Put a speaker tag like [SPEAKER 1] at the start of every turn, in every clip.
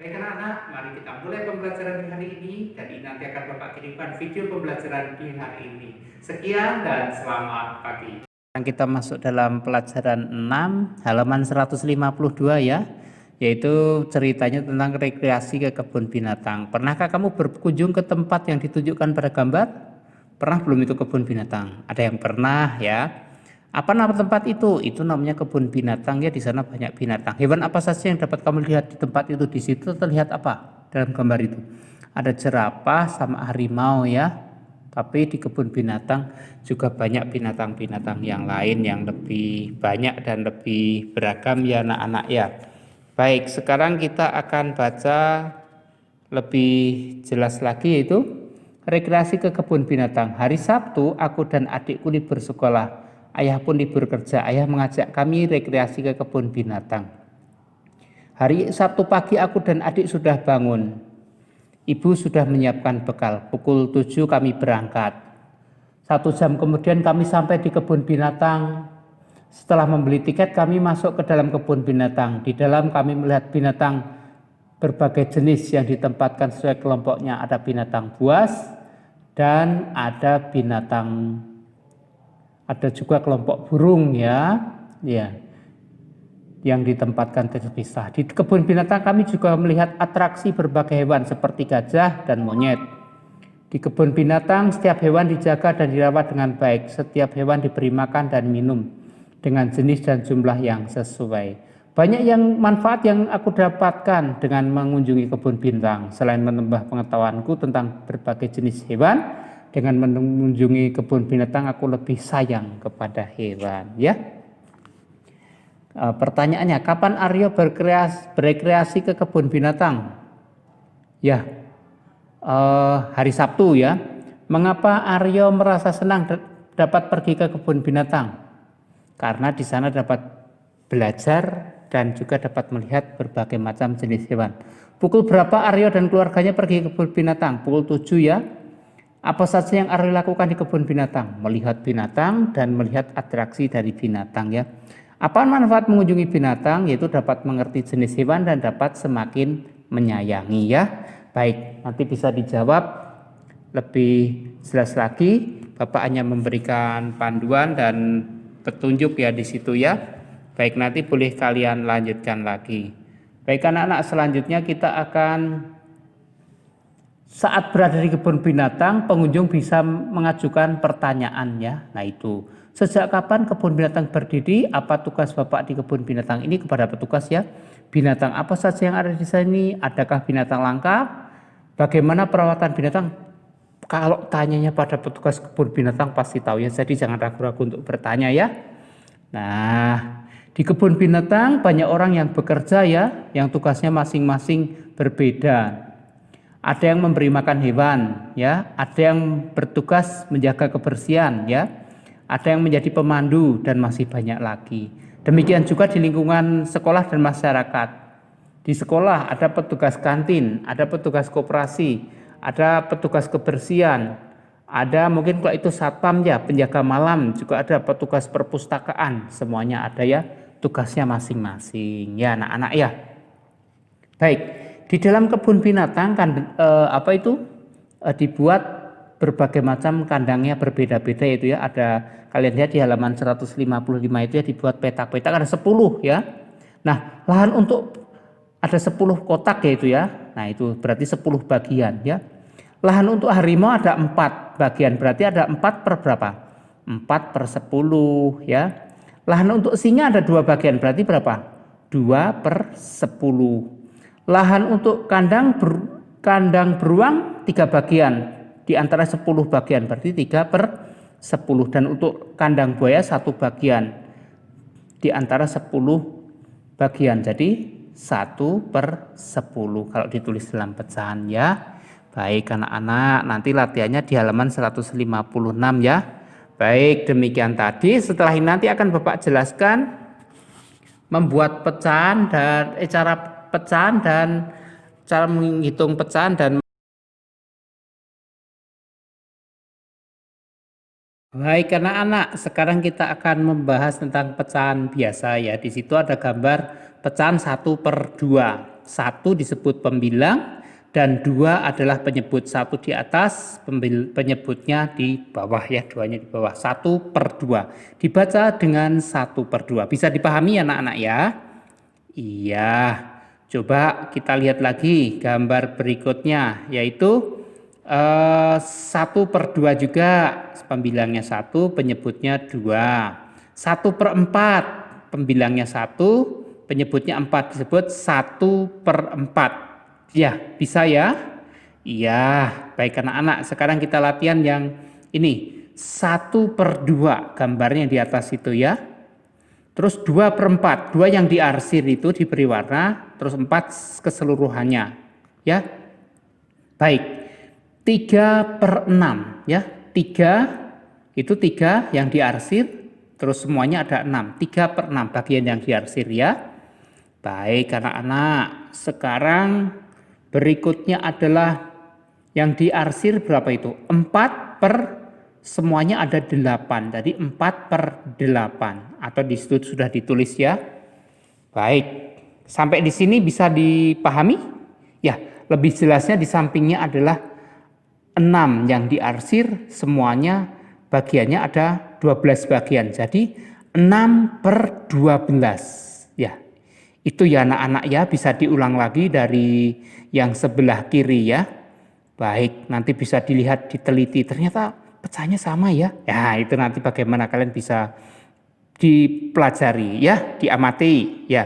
[SPEAKER 1] Baik anak-anak, mari kita mulai pembelajaran di hari ini. Jadi nanti akan Bapak kirimkan video pembelajaran di hari ini. Sekian dan selamat pagi. Kita masuk dalam pelajaran 6 halaman 152 ya, yaitu ceritanya tentang rekreasi ke kebun binatang. Pernahkah kamu berkunjung ke tempat yang ditunjukkan pada gambar? Pernah belum itu kebun binatang? Ada yang pernah ya. Apa nama tempat itu? Itu namanya kebun binatang ya, di sana banyak binatang. Hewan apa saja yang dapat kamu lihat di tempat itu? Di situ terlihat apa dalam gambar itu? Ada jerapah sama harimau ya. Tapi di kebun binatang juga banyak binatang-binatang yang lain yang lebih banyak dan lebih beragam ya anak-anak ya. Baik, sekarang kita akan baca lebih jelas lagi, yaitu rekreasi ke kebun binatang. Hari Sabtu aku dan adikku libur sekolah. Ayah pun libur kerja. Ayah mengajak kami rekreasi ke kebun binatang. Hari Sabtu pagi aku dan adik sudah bangun. Ibu sudah menyiapkan bekal. Pukul 7 kami berangkat. 1 jam kemudian kami sampai di kebun binatang. Setelah membeli tiket kami masuk ke dalam kebun binatang. Di dalam kami melihat binatang berbagai jenis yang ditempatkan sesuai kelompoknya. Ada binatang buas dan ada juga kelompok burung ya, yang ditempatkan terpisah. Di kebun binatang kami juga melihat atraksi berbagai hewan seperti gajah dan monyet. Di kebun binatang setiap hewan dijaga dan dirawat dengan baik. Setiap hewan diberi makan dan minum dengan jenis dan jumlah yang sesuai. Banyak manfaat yang aku dapatkan dengan mengunjungi kebun binatang. Selain menambah pengetahuanku tentang berbagai jenis hewan, dengan mengunjungi kebun binatang aku lebih sayang kepada hewan ya. Pertanyaannya, kapan Aryo berekreasi ke kebun binatang? Ya, hari Sabtu ya. Mengapa Aryo merasa senang dapat pergi ke kebun binatang? Karena di sana dapat belajar dan juga dapat melihat berbagai macam jenis hewan. Pukul berapa Aryo dan keluarganya pergi ke kebun binatang? Pukul 7 ya. Apa saja yang Aryo lakukan di kebun binatang? Melihat binatang dan melihat atraksi dari binatang ya. Apa manfaat mengunjungi binatang? Yaitu dapat mengerti jenis hewan dan dapat semakin menyayangi ya. Baik, nanti bisa dijawab lebih jelas lagi. Bapak hanya memberikan panduan dan petunjuk ya di situ ya. Baik, nanti boleh kalian lanjutkan lagi. Baik anak-anak, selanjutnya kita akan, saat berada di kebun binatang, pengunjung bisa mengajukan pertanyaan ya. Nah itu, sejak kapan kebun binatang berdiri? Apa tugas Bapak di kebun binatang ini? Kepada petugas ya. Binatang apa saja yang ada di sini? Adakah binatang langka? Bagaimana perawatan binatang? Kalau tanyanya pada petugas kebun binatang pasti tahu ya. Jadi jangan ragu-ragu untuk bertanya ya. Nah, di kebun binatang banyak orang yang bekerja ya, yang tugasnya masing-masing berbeda. Ada yang memberi makan hewan ya, ada yang bertugas menjaga kebersihan ya, ada yang menjadi pemandu dan masih banyak lagi. Demikian juga di lingkungan sekolah dan masyarakat. Di sekolah ada petugas kantin, ada petugas koperasi, ada petugas kebersihan, ada mungkin kalau itu satpam ya, penjaga malam, juga ada petugas perpustakaan. Semuanya ada ya, tugasnya masing-masing ya anak-anak ya. Baik, di dalam kebun binatang kan dibuat berbagai macam kandangnya berbeda-beda itu ya. Ada, kalian lihat di halaman 155 itu ya, dibuat petak-petak ada 10 ya. Nah, lahan untuk ada 10 kotak ya itu ya. Nah, itu berarti 10 bagian ya. Lahan untuk harimau ada 4 bagian, berarti ada 4 per berapa? 4 per 10 ya. Lahan untuk singa ada 2 bagian, berarti berapa? 2 per 10. Lahan untuk kandang beruang 3 bagian, di antara 10 bagian, berarti 3 per 10. Dan untuk kandang buaya 1 bagian, di antara 10 bagian, jadi 1 per 10 kalau ditulis dalam pecahan ya. Baik anak-anak, nanti latihannya di halaman 156 ya. Baik, demikian tadi. Setelah ini nanti akan Bapak jelaskan membuat pecahan dan cara pecahan dan cara menghitung pecahan dan. Baik anak-anak, sekarang kita akan membahas tentang pecahan biasa ya. Di situ ada gambar pecahan 1/2. 1 disebut pembilang dan 2 adalah penyebut. 1 di atas, penyebutnya di bawah ya, 2-nya di bawah. 1/2 dibaca dengan 1/2. Bisa dipahami anak-anak ya? Iya. Coba kita lihat lagi gambar berikutnya, yaitu 1/2 juga, pembilangnya 1, penyebutnya 2. 1/4, pembilangnya 1, penyebutnya 4, disebut 1/4. Ya, bisa ya? Iya, baik anak-anak. Sekarang kita latihan yang ini, 1/2, gambarnya di atas itu ya. Terus 2/4, 2 yang diarsir itu diberi warna, terus 4 keseluruhannya. Ya, baik. 3/6 ya. 3 itu 3 yang diarsir, terus semuanya ada 6. 3/6 bagian yang diarsir ya. Baik anak-anak. Sekarang berikutnya adalah yang diarsir berapa itu? 4 per semuanya ada 8, jadi 4/8 atau di situ sudah ditulis ya. Baik, sampai di sini bisa dipahami? Ya, lebih jelasnya di sampingnya adalah 6 yang diarsir, semuanya bagiannya ada 12 bagian, jadi 6/12 ya. Itu ya anak-anak ya, bisa diulang lagi dari yang sebelah kiri ya. Baik, nanti bisa dilihat, diteliti, ternyata pecahnya sama ya. Ya, itu nanti bagaimana kalian bisa dipelajari ya, diamati ya.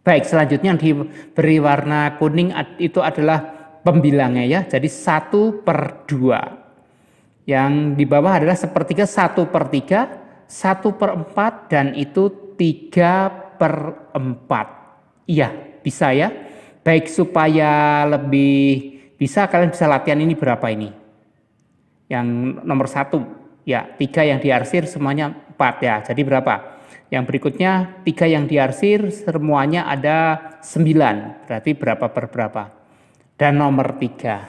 [SPEAKER 1] Baik, selanjutnya yang diberi warna kuning itu adalah pembilangnya ya. Jadi 1/2. Yang di bawah adalah sepertiga, 1/3, 1/4 dan itu 3/4. Iya, bisa ya. Baik, supaya lebih bisa kalian bisa latihan ini berapa ini? Yang nomor 1 ya, 3 yang diarsir semuanya 4 ya, jadi berapa? Yang berikutnya 3 yang diarsir semuanya ada 9, berarti berapa per berapa? Dan nomor 3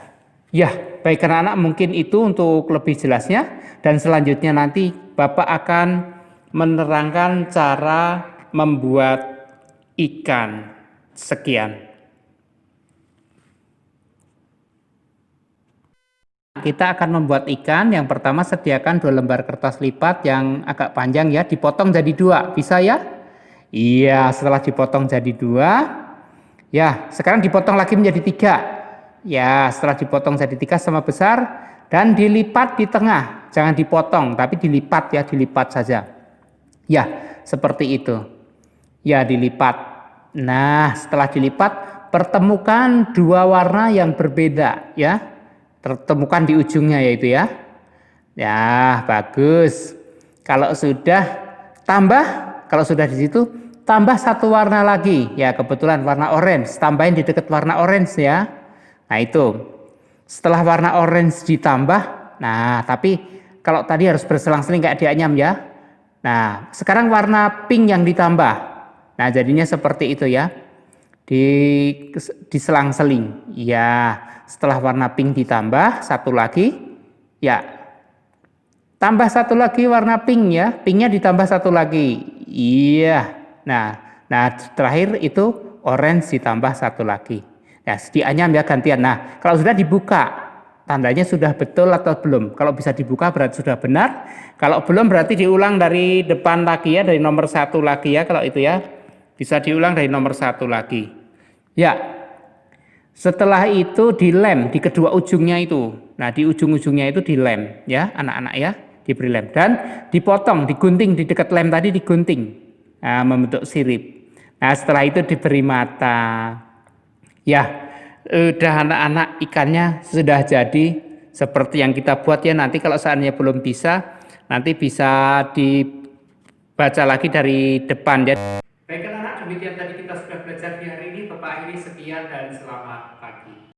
[SPEAKER 1] ya. Baik anak-anak, mungkin itu untuk lebih jelasnya, dan selanjutnya nanti Bapak akan menerangkan cara membuat ikan. Sekian. Kita akan membuat ikan. Yang pertama, sediakan 2 lembar kertas lipat yang agak panjang ya, dipotong jadi 2, bisa ya? Iya, setelah dipotong jadi 2, ya sekarang dipotong lagi menjadi 3. Ya, setelah dipotong jadi 3 sama besar dan dilipat di tengah. Jangan dipotong, tapi dilipat ya, dilipat saja. Ya, seperti itu. Ya, dilipat. Nah, setelah dilipat, pertemukan 2 warna yang berbeda ya. Tertemukan di ujungnya yaitu ya. Ya, bagus. Kalau sudah tambah, kalau sudah di situ tambah 1 warna lagi. Ya, kebetulan warna orange, tambahin di dekat warna orange ya. Nah, itu. Setelah warna orange ditambah, nah, tapi kalau tadi harus berselang-seling kayak dianyam ya. Nah, sekarang warna pink yang ditambah. Nah, jadinya seperti itu ya. Diselang-seling. Ya. Setelah warna pink ditambah 1 lagi, ya tambah 1 lagi warna pink ya, pinknya ditambah 1 lagi, iya. Nah terakhir itu orange ditambah 1 lagi. Nah, dianyam ya gantian. Nah, kalau sudah dibuka, tandanya sudah betul atau belum. Kalau bisa dibuka berarti sudah benar. Kalau belum berarti diulang dari depan lagi ya, dari nomor 1 lagi ya. Kalau itu ya, bisa diulang dari nomor 1 lagi. Ya. Setelah itu dilem di kedua ujungnya itu. Nah, di ujung-ujungnya itu dilem ya, anak-anak ya, diberi lem dan dipotong, digunting di dekat lem tadi, digunting. Nah, membentuk sirip. Nah, setelah itu diberi mata. Ya, udah anak-anak, ikannya sudah jadi seperti yang kita buat ya. Nanti kalau seandainya belum bisa, nanti bisa dibaca lagi dari depan ya. Baik anak-anak, demikian tadi kita sudah belajar di hari ini. Bapak akhiri, sekian dan selamat pagi.